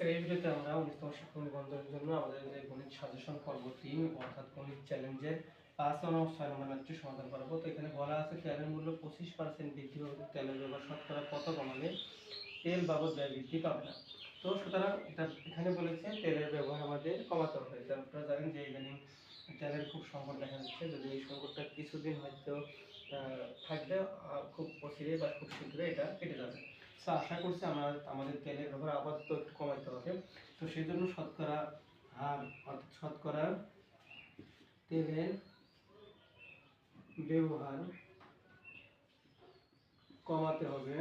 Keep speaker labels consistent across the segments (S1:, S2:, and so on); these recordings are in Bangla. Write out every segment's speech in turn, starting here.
S1: এই ভিডিওতে আমরা 19তম শিক্ষক নিবন্ধনের জন্য আমাদের যে গণিত সাজেশন পর্ব 3 অর্থাৎ গণিত চ্যালেঞ্জের 5 ও 6 নম্বর ম্যাথটি সমাধান করব। তো এখানে বলা আছে তেলের মূল্য 25% বৃদ্ধি হবে, তেলের ব্যবহার শতকরা কত কমালে তেল বাবদ ব্যয় বৃদ্ধি পাবে না। তো সুতরাং এটা এখানে বলেছে তেলের ব্যবহার আমাদের কমাতে হবে। আপনারা জানেন যে ইদানিং তেলের খুব সংকট দেখা যাচ্ছে, যদি এই সংকটটা কিছুদিন হয়তো থাকবে, খুব অচিরে বা খুব শীঘ্রই এটা কেটে যাবে। তো আশা করছি আমাদের তেলের ব্যবহার আপাতত একটু কমাতে হবে। তো সেই জন্য শতকরা হার অর্থাৎ শতকরা তেলের ব্যবহার কমাতে হবে।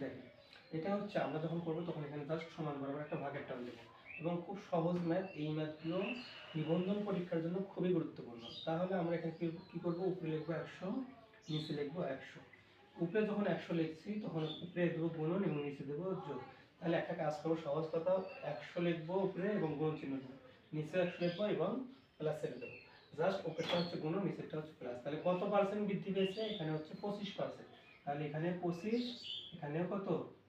S1: দেখেন, এটা হচ্ছে আমরা যখন করবো তখন এখানে জাস্ট সমান বরাবর একটা ভাগের টান দেবো, এবং খুব সহজ ম্যাথ। এই ম্যাথগুলো নিবন্ধন পরীক্ষার জন্য খুবই গুরুত্বপূর্ণ। তাহলে আমরা এখানে কি করবো, উপরে লিখবো 100, নিচে লিখবো 100। উপরে যখন 100 লিখছি তখন উপরে দেবো গুণন এবং নিচে দেবো যোগ। তাহলে একটা কাজ করবো, সহজ কথা, 100 লিখবো উপরে এবং গুণন চিহ্ন দেবো, নিচে 100 লিখবো এবং প্লাস ছেড়ে দেবো। জাস্ট উপরেরটা হচ্ছে গুণন, নিচেরটা হচ্ছে প্লাস। তাহলে কত পার্সেন্ট বৃদ্ধি পেয়েছে? এখানে হচ্ছে 25%। তাহলে এখানে 25, এখানেও কত?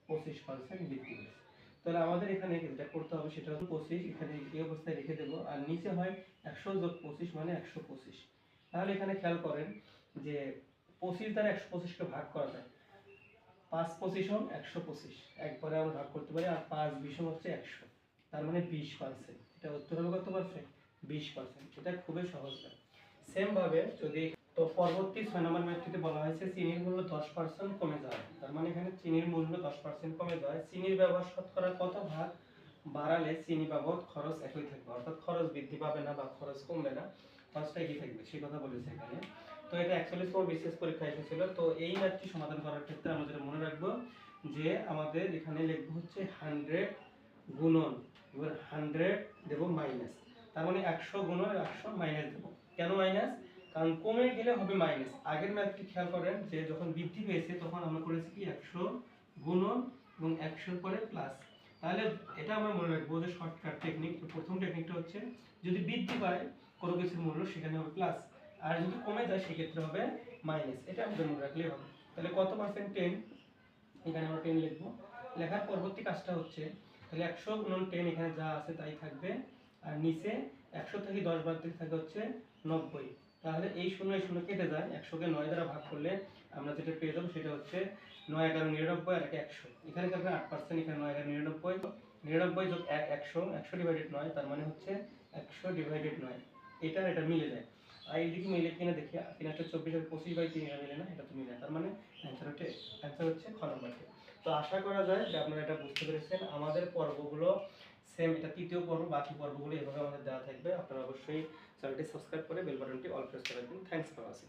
S1: 25% বৃদ্ধি পেয়েছে। তাহলে আমাদের এখানে যেটা করতে হবে সেটা হচ্ছে 25 এখানে এই অবস্থায় রেখে দেবো, আর নিচে হয় 100 যোগ 25 মানে 125। তাহলে এখানে খেয়াল করেন যে 25 দ্বারা 125কে ভাগ করা যায়। 5 25 125, একবারে আমরা ভাগ করতে পারি। আর 5 20 হচ্ছে 100, তার মানে 20%। এটা উত্তর হবে কত পার্সেন্ট? 20%। এটা খুবই সহজ ব্যাপার। সেম ভাবে যদি তো পরবর্তী 6 নম্বর ম্যাথটিতে বলা হয়েছে চিনির মূল্য 10% কমে যায়। তার মানে এখানে চিনির মূল্য 10% কমে যায়, চিনির ব্যবহার শতকরা কত ভাগ বাড়ালে চিনি বাবদ খরচ একই থাকবে, অর্থাৎ খরচ বৃদ্ধি পাবে না বা খরচ কমবে না, খরচটা একই থাকবে, সেই কথা বলেছে এখানে। তো এটা অ্যাকচুয়ালি ফর বিসিএস পরীক্ষা এসেছিল। তো এই ম্যাথটি সমাধান করার ক্ষেত্রে আমরা যেটা মনে রাখবো যে আমাদের এখানে লিখবো হচ্ছে 100 গুণন, এবার 100 দেবো মাইনাস। তার মানে 100 গুণন 100 মাইনাস দেবো। কেন মাইনাস? কারণ কমে গেলে হবে মাইনাস। আগের ম্যাথটি খেয়াল করেন যে যখন বৃদ্ধি পেয়েছে তখন আমরা করেছি কি 100 গুণন এবং 100 পরে প্লাস। তাহলে এটা আমরা মনে রাখবো যে শর্টকাট টেকনিক। প্রথম টেকনিকটা হচ্ছে যদি বৃদ্ধি পায় কোনো কিছুর মূল্য সেখানে হবে প্লাস, আর যদি কমে যায় সেক্ষেত্রে হবে মাইনাস। এটা আমাদের মনে রাখলেই হবে। তাহলে কত পার্সেন্ট? 10। এখানে আমরা 10 লিখবো। লেখার পরবর্তী কাজটা হচ্ছে তাহলে 100 গুণন 10 এখানে যা আছে তাই থাকবে, আর নিচে 100 থেকে 10 বাদ দিলে থাকে হচ্ছে 90। তাহলে এই শূন্য কেটে যায়, 100কে 9 দ্বারা ভাগ করলে আমরা যেটা পেয়ে যাবো সেটা হচ্ছে 9 11 99 আর 100। এখানে থাকবে 8%, এখানে 9 11 99, 99 যোগ 100, 100 ডিভাইডেড 9, তার মানে হচ্ছে 100 ডিভাইডেড 9। এটা মিলে যায়। আর এইদিকে মিলে কিনা দেখি, 3 24 আর 25/3 এটা মিলে না, এটা তো মিলে। তার মানে অ্যান্সার হচ্ছে খ নম্বরটি। তো আশা করা যায় যে আপনারা এটা বুঝতে পেরেছেন। আমাদের পর্বগুলো সেম, এটা তৃতীয় পর্ব, বাকি পর্বগুলো এভাবে আমাদের দেওয়া থাকবে। আপনারা অবশ্যই চ্যানেলটি সাবস্ক্রাইব করে বেল বাটনটি অল প্রেস করে দিন। Thanks for watching.